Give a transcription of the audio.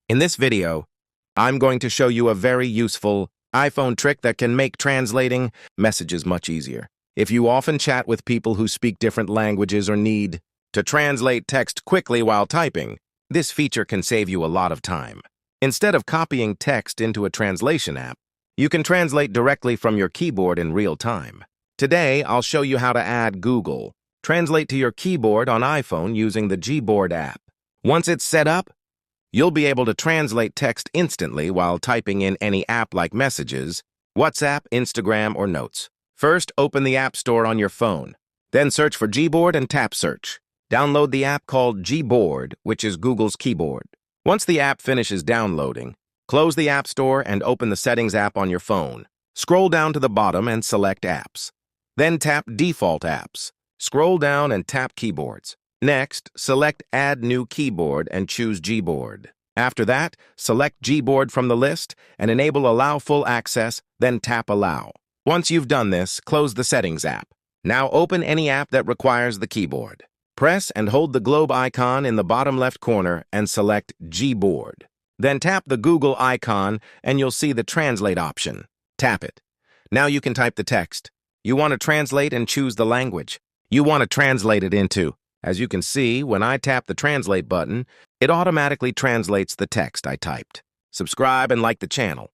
In this video, I'm going to show you a very useful iPhone trick that can make translating messages much easier. If you often chat with people who speak different languages or need to translate text quickly while typing, this feature can save you a lot of time. Instead of copying text into a translation app, you can translate directly from your keyboard in real time. Today, I'll show you how to add Google Translate to your keyboard on iPhone using the Gboard app. Once it's set up, you'll be able to translate text instantly while typing in any app like Messages, WhatsApp, Instagram, or Notes. First, open the App Store on your phone. Then search for Gboard and tap Search. Download the app called Gboard, which is Google's keyboard. Once the app finishes downloading, close the App Store and open the Settings app on your phone. Scroll down to the bottom and select Apps. Then tap Default Apps. Scroll down and tap Keyboards. Next, select Add New Keyboard and choose Gboard. After that, select Gboard from the list and enable Allow Full Access, then tap Allow. Once you've done this, close the Settings app. Now open any app that requires the keyboard. Press and hold the globe icon in the bottom left corner and select Gboard. Then tap the Google icon and you'll see the Translate option. Tap it. Now you can type the text. You want to translate and choose the language you want to translate it into. As you can see, when I tap the Translate button, it automatically translates the text I typed. Subscribe and like the channel.